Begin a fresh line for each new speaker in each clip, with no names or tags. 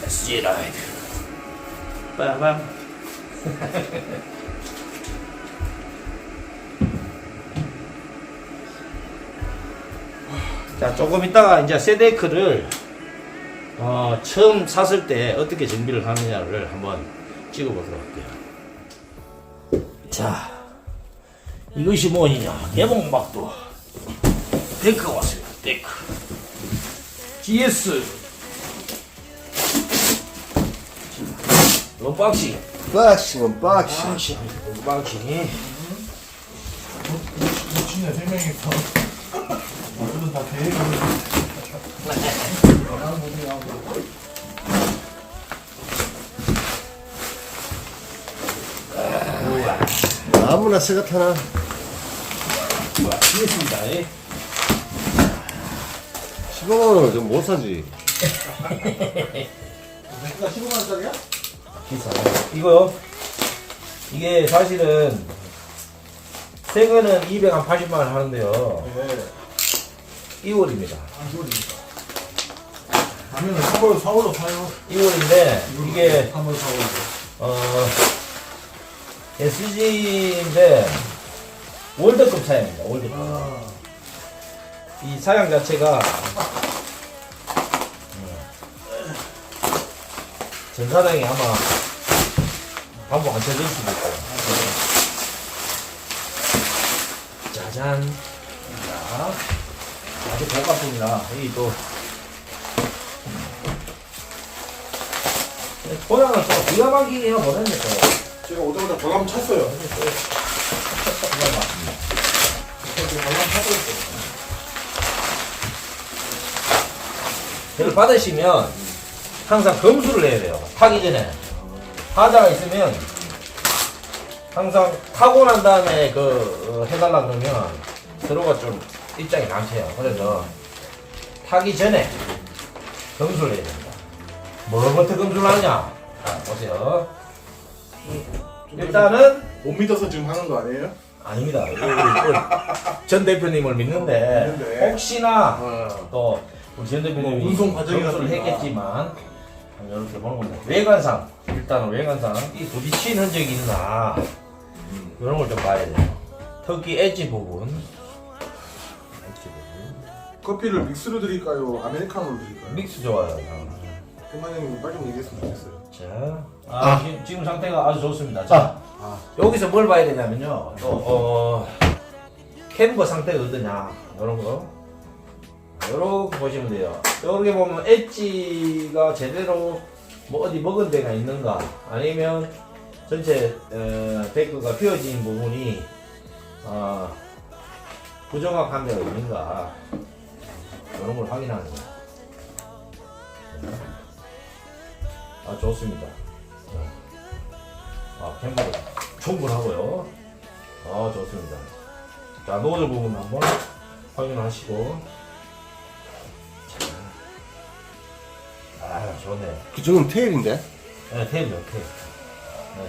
SG 라이드. 빠밤. 자, 조금 있다가 이제 세데크를 처음 샀을 때 어떻게 정비를 하느냐를 한번 찍어보도록 할게요. 자, 이것이 뭐냐? 개봉박도 데크가 왔습니다. 데크 GS 롱박싱
박싱은
롱박싱이
미친네 3명이서 모두는 다 계획을
아무나 새 것 하나.
GS입니다.
15만원을 좀 못 사지.
내가 15만원짜리야?
비싸요. 이거요? 이게 사실은 새 거는 280만원 하는데요.
네.
2월입니다.
라면은 4월로 사요.
2월인데 이게
3월 4월로.
SG인데 월드컵 차량입니다. 월드컵. 이 차량 자체가 전사장이 아마 반복 안 쳐질 수도 있고. 짜잔. 자, 아주 고급입니다. 이 또 포장을 또 기가 막히게 해요. 보냈네요.
제가 오자마자 벌감 찼어요.
이걸 받으시면 항상 검수를 해야 돼요. 타기 전에. 하자가 있으면 항상 타고 난 다음에 해달라 그러면 서로가 좀 입장이 남쳐요. 그래서 타기 전에 검수를 해야 됩니다. 뭐부터 검수를 하느냐? 자, 보세요. 일단은
못 믿어서 지금 하는 거 아니에요?
아닙니다. 전 대표님을 믿는데 혹시나 또 우리 전 대표님이
운송 과정이
검수를 했겠지만 이렇게 보는 겁니다. 외관상 일단은 외관상 이 부딪힌 흔적이 있나 이런 걸 좀 봐야 돼요. 특히 엣지 부분.
커피를 믹스로 드릴까요? 아메리카노로 드릴까요?
믹스 좋아요.
대만형님 빨리 좀 얘기했으면 좋겠어요.
자, 지금 상태가 아주 좋습니다. 자, 여기서 뭘 봐야 되냐면요. 또 캠버 상태가 어떠냐 이런 거. 이렇게 보시면 돼요. 이렇게 보면 엣지가 제대로 뭐 어디 먹은 데가 있는가, 아니면 전체 데크가 휘어진 부분이 부정확한 데가 있는가, 이런 걸 확인하는 거예요. 아, 좋습니다. 캠버도 충분하고요. 아, 좋습니다. 자, 노즐 부분 한번 확인하시고. 아, 좋네.
그쪽은 테일인데?
네, 테이프요, 테이프. 네.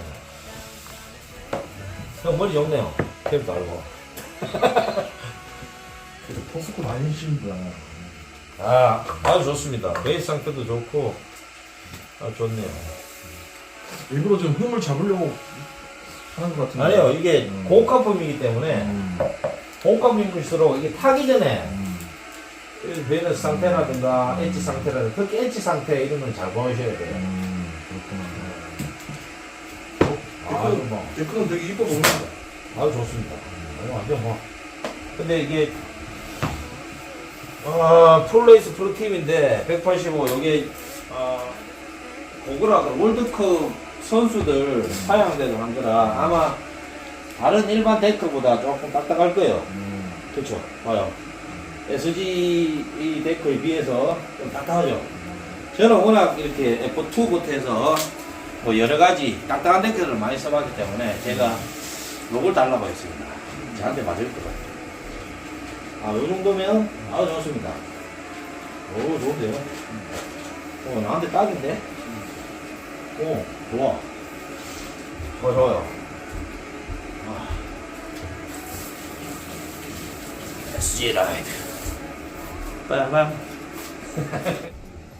형, 머리 좋네요. 테이프 달고.
그래도 포스코 많이 신구나.
아주 좋습니다. 베이스 상태도 좋고, 좋네요.
일부러 좀 흠을 잡으려고 하는 것 같은데.
아니요, 이게 고가품이기 때문에, 고가품일수록 이게 타기 전에, 베너스 상태라든가, 엣지 상태라든가, 특히 엣지 상태 이런 건 잘 보셔야 돼요. 아주 뭐.
데크는 되게 이뻐 보입니다.
아주 좋습니다. 완전 뭐. 근데 이게, 프로레이스 프로팀인데, 185, 여기, 고그라, 월드컵 선수들 사양되는 거라, 아마, 다른 일반 데크보다 조금 딱딱할 거예요. 그쵸? 봐요. SG 이 데크에 비해서 좀 딱딱하죠? 저는 워낙 이렇게 F2부터 해서 뭐 여러가지 딱딱한 데크를 많이 써봤기 때문에 제가 요걸 달라보겠습니다. 저한테 맞을 것 같아요. 요 정도면 아주 좋습니다. 오, 좋은데요? 나한테 딱인데? 오, 좋아. 좋아요. SG 라이드. 빠밤.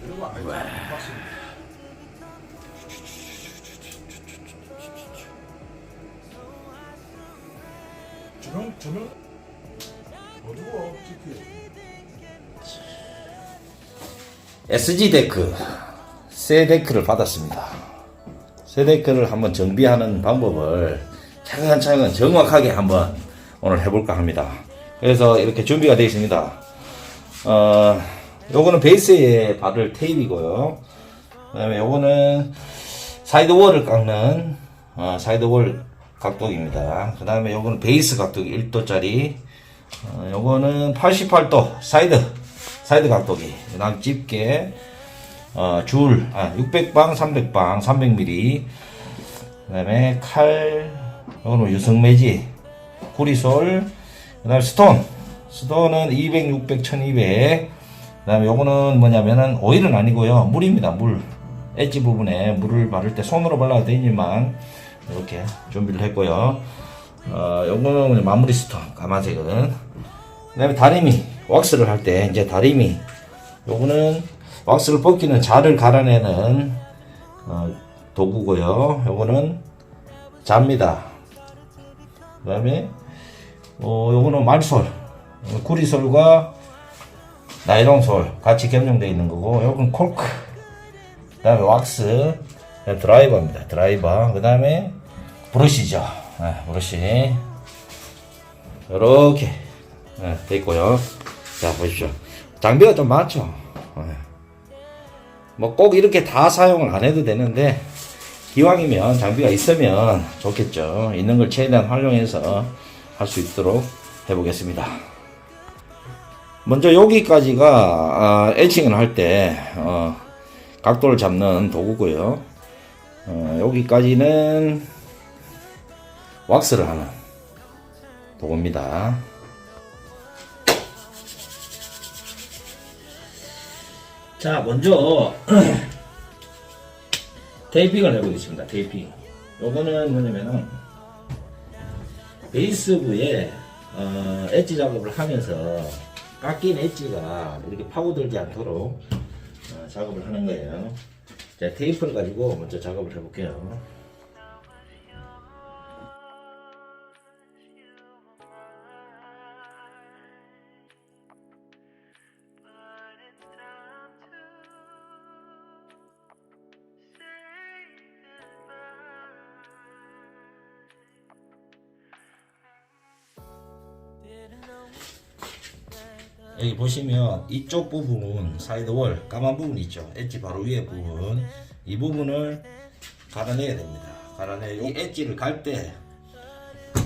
이런 거 아니죠. 확실히. 조명 어두워 특히.
SG 데크 새 데크를 받았습니다. 새 데크를 한번 정비하는 방법을 차근차근 정확하게 한번 오늘 해볼까 합니다. 그래서 이렇게 준비가 되어 있습니다. 요거는 베이스에 바를 테이프이고요. 그 다음에 요거는 사이드월을 깎는 사이드월 각도기입니다. 그 다음에 요거는 베이스 각도기 1도짜리, 요거는 88도 사이드 각도기, 그 다음 집게, 줄 600방 300방 300mm, 그 다음에 칼, 요거는 유성매지, 구리솔, 그 다음에 스톤은 200, 600, 1200. 그 다음에 요거는 뭐냐면은 오일은 아니고요, 물입니다. 물. 엣지 부분에 물을 바를 때 손으로 발라도 되지만 이렇게 준비를 했고요. 요거는 마무리 스톤 까만색은. 그 다음에 다리미 왁스를 할 때 이제 다리미, 요거는 왁스를 벗기는 자를 갈아내는 도구고요. 요거는 자입니다. 그 다음에 요거는 말솔, 구리솔과 나이론솔 같이 겸용되어 있는 거고, 요건 콜크, 그 다음에 왁스, 드라이버입니다. 드라이버. 그 다음에 브러쉬죠. 브러쉬. 요렇게 돼 있고요. 자, 보십시오. 장비가 좀 많죠. 뭐 꼭 이렇게 다 사용을 안 해도 되는데, 기왕이면 장비가 있으면 좋겠죠. 있는 걸 최대한 활용해서 할 수 있도록 해보겠습니다. 먼저 여기까지가 에칭을 할 때 각도를 잡는 도구고요. 여기까지는 왁스를 하는 도구입니다. 자, 먼저 테이핑을 해보겠습니다. 테이핑. 요거는 뭐냐면은 베이스부에 엣지 작업을 하면서 깎인 엣지가 이렇게 파고들지 않도록 작업을 하는 거예요. 자, 테이프를 가지고 먼저 작업을 해볼게요. 여기 보시면 이쪽 부분 사이드월 까만 부분 있죠. 엣지 바로 위에 부분, 이 부분을 갈아내야 됩니다. 갈아내야, 이 엣지를 갈 때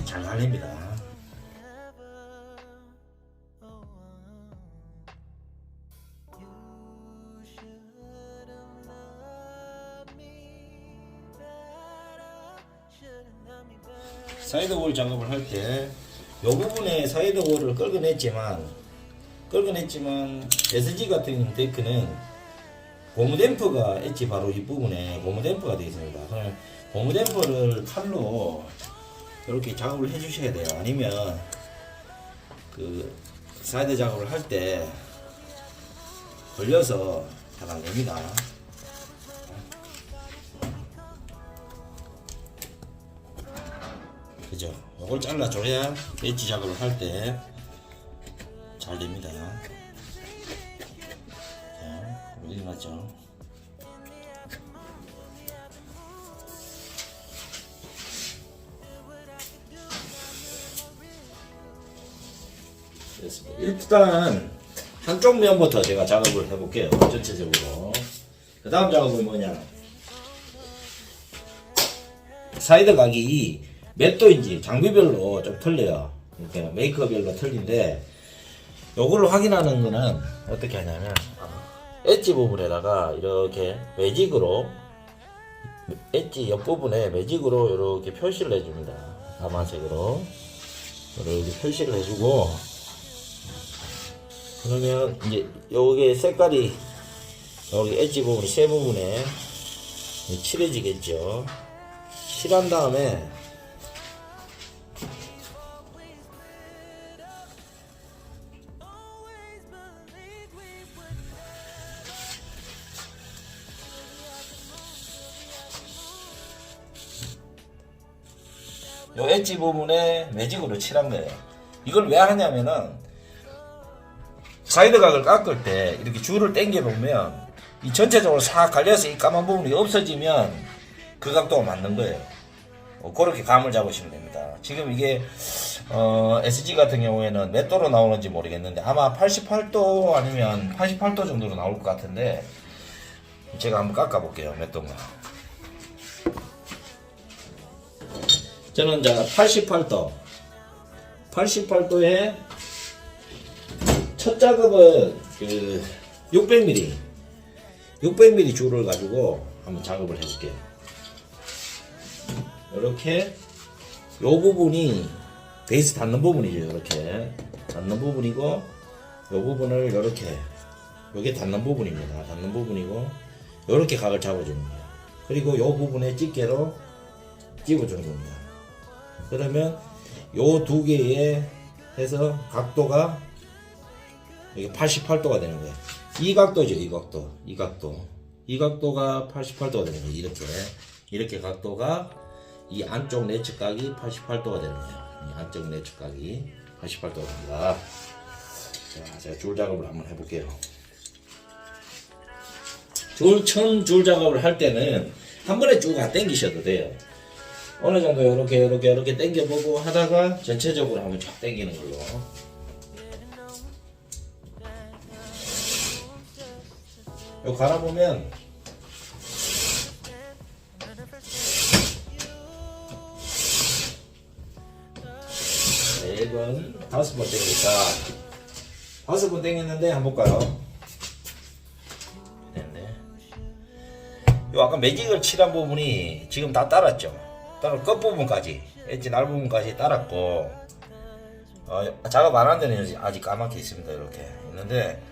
잘 갈립니다. 사이드월 작업을 할 때 이 부분에 사이드월을 끌어냈지만 SG 같은 데크는 고무댐퍼가 엣지 바로 이 부분에 고무댐퍼가 되어 있습니다. 고무댐퍼를 칼로 이렇게 작업을 해 주셔야 돼요. 아니면 그 사이드 작업을 할 때 걸려서 잘 안 됩니다. 그죠? 이걸 잘라줘야 엣지 작업을 할 때 잘 됩니다. 자, 어디 맞죠? 됐습니다. 일단 한쪽 면부터 제가 작업을 해볼게요. 전체적으로. 그 다음 작업은 뭐냐? 사이드 각이 몇 도인지 장비별로 좀 틀려요. 이렇게 메이커별로 틀린데, 요거를 확인하는 거는 어떻게 하냐면 엣지 부분에다가 이렇게 매직으로, 엣지 옆부분에 매직으로 이렇게 표시를 해줍니다. 까만색으로 이렇게 표시를 해주고, 그러면 이제 요게 색깔이 여기 엣지 부분이 세 부분에 칠해지겠죠. 칠한 다음에 요 엣지 부분에 매직으로 칠한 거예요. 이걸 왜 하냐면은 사이드각을 깎을 때 이렇게 줄을 당겨 놓으면 이 전체적으로 싹 갈려서 이 까만 부분이 없어지면 그 각도가 맞는 거예요. 그렇게 감을 잡으시면 됩니다. 지금 이게 SG 같은 경우에는 몇 도로 나오는지 모르겠는데 아마 88도 아니면 88도 정도로 나올 것 같은데 제가 한번 깎아 볼게요. 몇 도인가. 저는 자 88도에 첫 작업은 그 600mm 줄을 가지고 한번 작업을 해볼게요. 이렇게 요 부분이 베이스 닿는 부분이죠. 이렇게 닿는 부분이고 요 부분을 이렇게 요게 닿는 부분입니다. 닿는 부분이고 요렇게 각을 잡아주는 거예요. 그리고 요 부분에 집게로 집어주는 겁니다. 그러면 요 두 개에 해서 각도가 이게 88도가 되는 거예요. 이 각도죠. 이 각도가 88도가 되는 거예요. 이렇게 각도가 이 안쪽 내측각이 88도가 되는 거예요. 이 안쪽 내측각이 88도가 됩니다. 자, 제가 줄 작업을 한번 해볼게요. 줄 작업을 할 때는 한 번에 쭉 안 당기셔도 돼요. 어느 정도 이렇게 당겨보고 하다가 전체적으로 한번 쫙 당기는 걸로. 요 갈아보면 네 번, 5번 땡기니까 5번 땡겼는데 한번 볼까요? 됐네. 요 아까 매직을 칠한 부분이 지금 다 따랐죠. 따로 끝부분까지 엣지 날 부분까지 따랐고 작업 안 한 데는 아직 까맣게 있습니다. 이렇게 있는데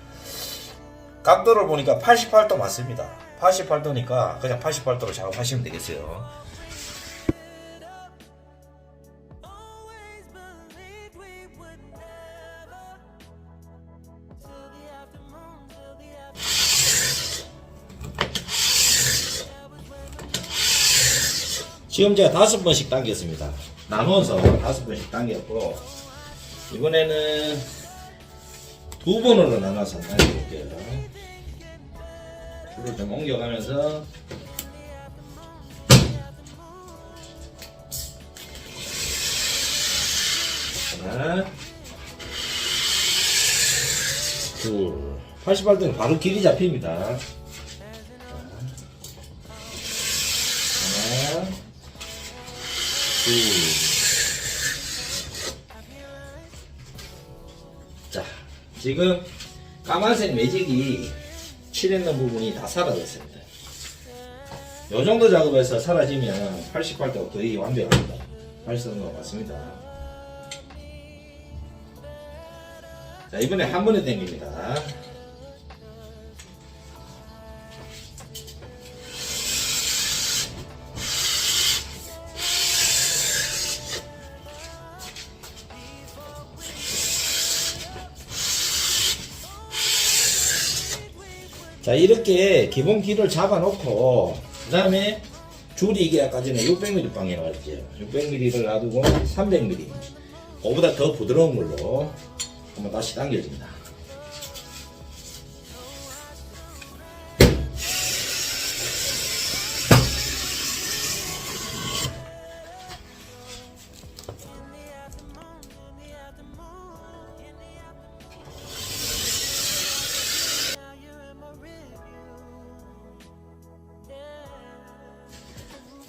각도를 보니까 88도 맞습니다. 88도니까 그냥 88도로 작업하시면 되겠어요. 지금 제가 5번씩 당겼습니다. 나눠서 5번씩 당겼고 이번에는 2번으로 나눠서 당겨볼게요. 줄을 좀 옮겨가면서 하나 둘 88도는 바로 길이 잡힙니다. 하나 자, 지금 까만색 매직이 칠했는 부분이 다 사라졌습니다. 요 정도 작업에서 사라지면 88도 거의 완벽합니다. 발성은 것 같습니다. 자, 이번에 한 번에 당깁니다. 자, 이렇게 기본 길을 잡아 놓고 그 다음에 줄이 이게 아까 전에 600mm 방이라고 했죠. 600mm를 놔두고 300mm 그거보다 더 부드러운 걸로 한번 다시 당겨줍니다.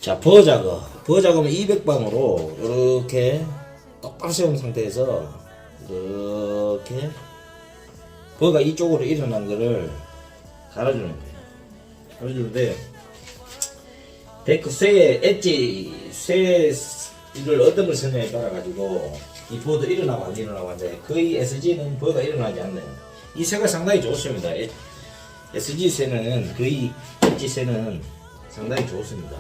자, 버작업은 200방으로 이렇게 똑바로 세운 상태에서 이렇게 버가 이쪽으로 일어난 거를 갈아주는 거예요. 갈아주는데 데크 쇠의 엣지 쇠를 어떤 걸 쓰냐에 따라 가지고 이 버도 일어나고 안 일어나고 하는데 거의 SG는 버가 일어나지 않네요. 이 쇠가 상당히 좋습니다. SG 쇠는 거의 엣지 쇠는 상당히 좋습니다.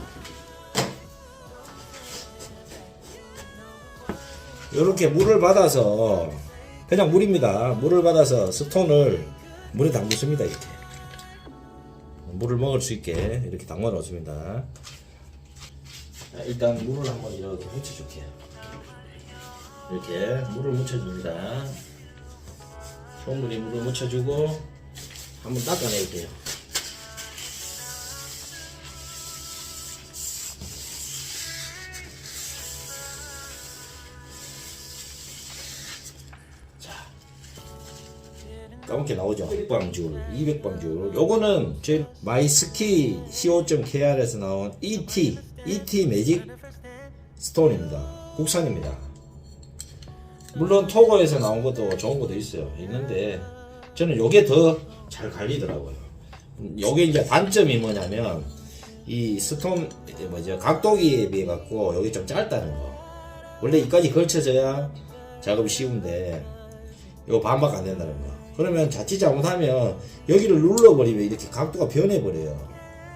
이렇게 물을 받아서 그냥 물입니다. 물을 받아서 스톤을 물에 담그습니다. 이렇게 물을 먹을 수 있게 이렇게 담궈 놓습니다. 일단 물을 한번 이렇게 묻혀줄게요. 이렇게 물을 묻혀줍니다. 충분히 물을 묻혀주고 한번 닦아낼게요. 까맣게 나오죠. 100방줄, 200방줄. 요거는 제 마이스키 co.kr에서 나온 ET 매직 스톤입니다. 국산입니다. 물론 토고에서 나온 것도 좋은 것도 있는데 저는 요게 더 잘 갈리더라고요. 요게 이제 단점이 뭐냐면 이 스톤 각도기에 비해 갖고 요게 좀 짧다는 거. 원래 이까지 걸쳐져야 작업이 쉬운데 요 반밖에 안 된다는 거. 그러면 자칫 잘못하면 여기를 눌러버리면 이렇게 각도가 변해버려요.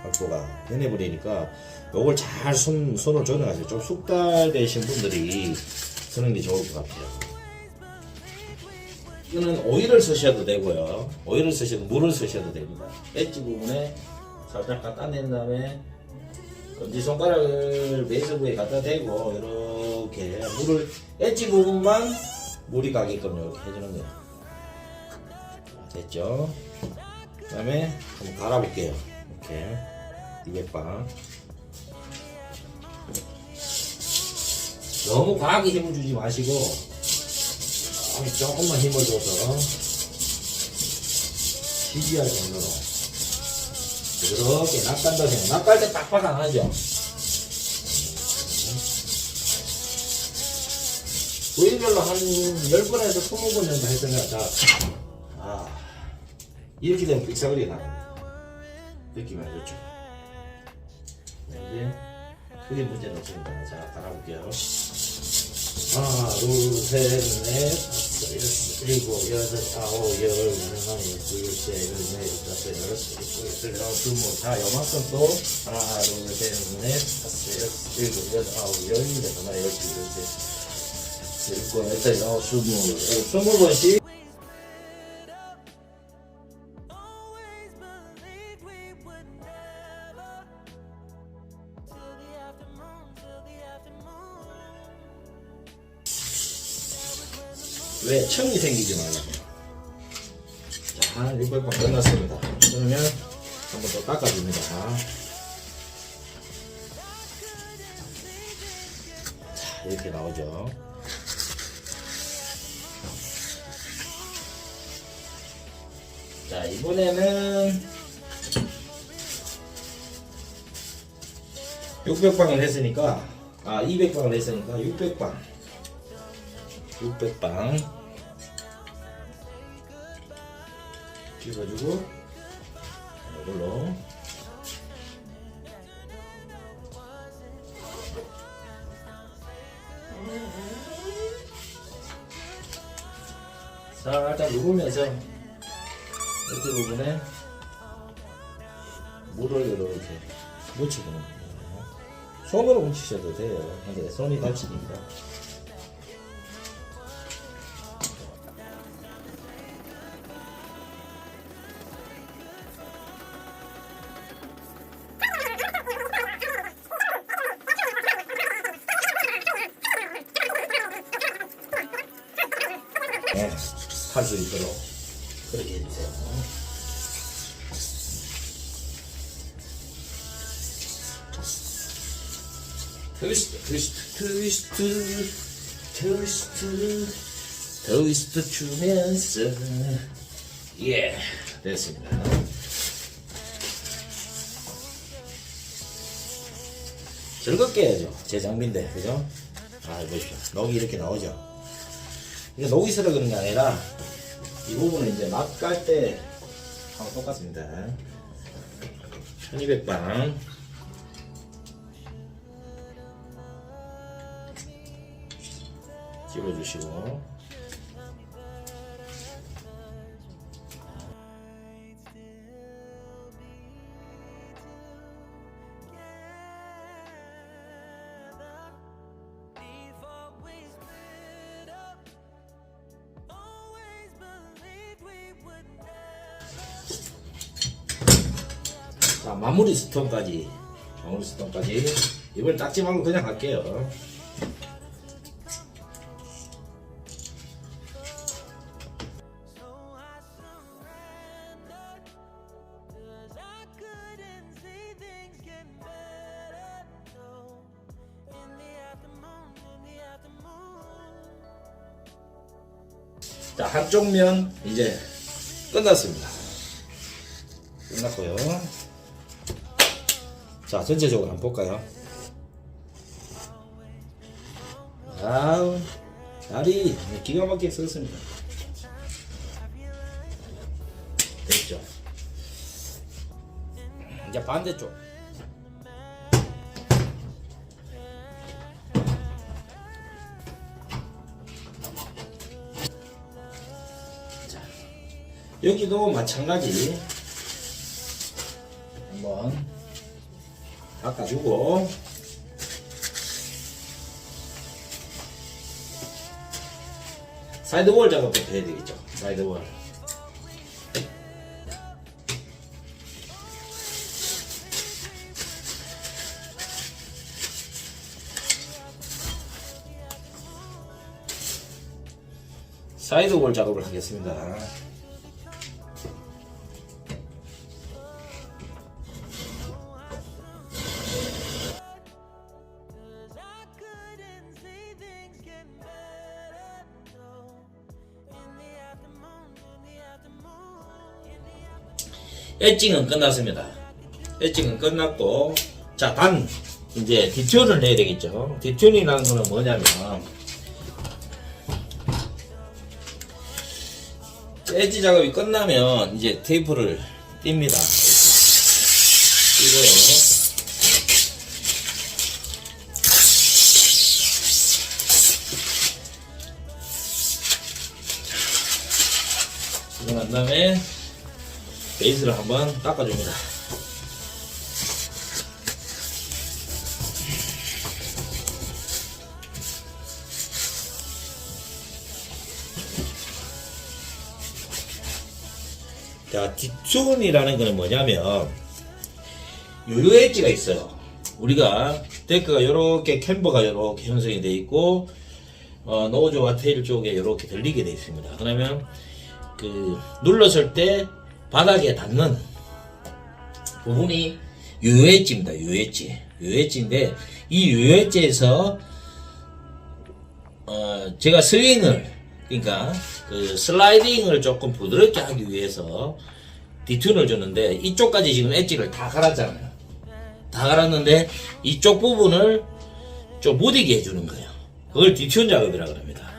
각도가 변해버리니까 요걸 잘 손으로 조정하세요. 좀 숙달되신 분들이 쓰는 게 좋을 것 같아요. 이거는 오일을 쓰셔도 되고요. 오일을 쓰셔도 물을 쓰셔도 됩니다. 엣지 부분에 살짝 갖다 낸 다음에 엄지손가락을 베이스부에 갖다 대고 이렇게 물을 엣지 부분만 물이 가게끔 이렇게 해주는 거예요. 됐죠? 그 다음에 한번 갈아볼게요. 이렇게 200방. 너무 과하게 힘을 주지 마시고 조금만 힘을 줘서 지지할 정도로 이렇게 낚간다 생각. 낚갈 때 빡빡 안 하죠? 오일별로 한 10번에서 20번 정도 했으면 이렇게 되면 삑사거리가 나갑니다. 느낌이 알겠죠? 이제 크게 문제는 없습니다. 자, 갈아볼게요. 하나, 둘, 셋, 넷, 다섯, 여섯, 일곱, 여덟, 아홉, 열, 열하나, 둘, 셋, 넷, 다섯, 여섯, 일곱, 여덟, 아홉, 스무. 자, 요만큼 또 하나, 둘, 셋, 넷, 다섯, 여섯, 일곱, 여덟, 아홉, 열, 열하나, 열둘, 셋, 일곱, 여덟, 아홉, 스무. 20번씩. 왜 청이 생기지 말라고. 자, 600번 끝났습니다. 그러면 한번 더 닦아줍니다. 자, 이렇게 나오죠. 자, 이번에는 600방을 했으니까 200방을 했으니까 600방 찍어주고 이걸로 살짝 누르면서 이렇게 부분에 물을 이렇게 묻히는 거예요. 손으로 묻히셔도 돼요. 근데 손이 다치니까. 할 수 있도록 그렇게 해주세요. 트위스트 추면서 예, 됐습니다. 즐겁게 해야죠. 제 장비인데, 그죠? 보십시오. 녹이 이렇게 나오죠. 이게 녹이 있어서 그런 게 아니라 이 부분은 이제 막 깔 때 하고 똑같습니다. 1200방 집어주시고 자, 마무리 스톤까지 이걸 닦지 말고 그냥 할게요. 자, 한쪽 면 이제 끝났습니다. 끝났고요. 자, 전체적으로 한번 볼까요? 아우, 날이 기가 막히게 썼습니다. 됐죠? 이제 반대쪽. 자, 여기도 마찬가지. 한번 닦아주고. 사이드볼 작업부터 해야 되겠죠. 사이드볼. 사이드볼 작업을 하겠습니다. 엣징은 끝났습니다. 엣징은 끝났고, 자, 이제 디튠을 내야 되겠죠. 디튠이라는 거는 뭐냐면, 엣지 작업이 끝나면 이제 테이프를 띱니다. 띄고요. 이거 난 다음에 베이스를 한번 닦아줍니다. 자, 디튠이라는 거는 뭐냐면 요요 엣지가 있어요. 우리가 데크가 요렇게 캠버가 요렇게 형성이 되어 있고 노즈와 테일 쪽에 요렇게 들리게 되어 있습니다. 그러면 눌렀을 때 바닥에 닿는 부분이 요요 엣지입니다. 요요 엣지. 요요 엣지인데 이 요요 엣지에서 제가 스윙을, 그러니까 슬라이딩을 조금 부드럽게 하기 위해서 디튠을 줬는데, 이쪽까지 지금 엣지를 다 갈았잖아요. 다 갈았는데 이쪽 부분을 좀 무디게 해주는 거예요. 그걸 디튠 작업이라고 합니다.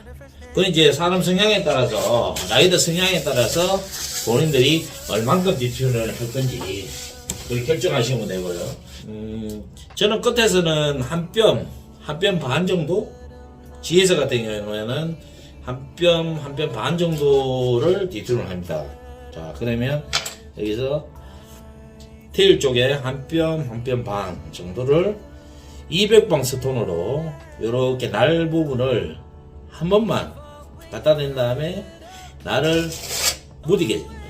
그건 이제 사람 성향에 따라서, 라이더 성향에 따라서 본인들이 얼만큼 디튠을 할 건지 그렇게 결정하시면 되고요. 저는 끝에서는 한 뼘 반 정도, GS 같은 경우에는 한 뼘 반 정도를 디튠을 합니다. 자, 그러면 여기서 테일 쪽에 한 뼘 반 정도를 200방 스톤으로 이렇게 날 부분을 한 번만 갖다 댄 다음에 날을 무디게 해줍니다.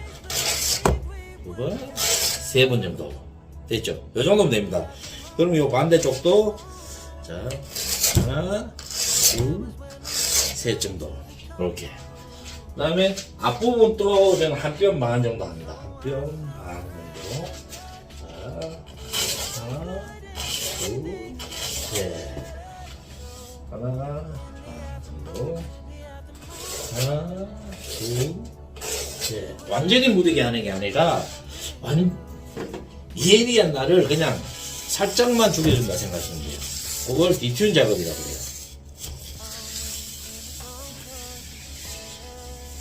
두 번, 세 번 정도 됐죠? 요 정도면 됩니다. 그럼 요 반대쪽도 자, 하나, 둘, 셋 정도 이렇게. 그 다음에 앞부분 또 저는 한 뼘 반 정도 합니다. 한 뼘 반 정도. 자, 하나, 둘, 셋. 하나 정도. 하나, 둘, 셋. 완전히 무디게 하는 게 아니라 예리한 날을 그냥 살짝만 죽여준다 생각하시면 돼요. 그걸 디튠 작업이라고 해요.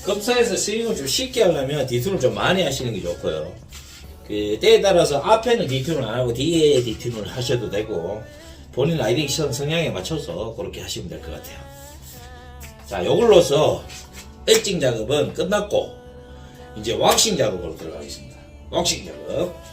검사에서 스윙을 좀 쉽게 하려면 디튠을 좀 많이 하시는 게 좋고요. 때에 따라서 앞에는 디튠을 안 하고 뒤에 디튠을 하셔도 되고, 본인 라이딩 성향에 맞춰서 그렇게 하시면 될 것 같아요. 자, 요걸로서 엣징 작업은 끝났고 이제 왁싱 작업으로 들어가겠습니다. 왁싱 작업.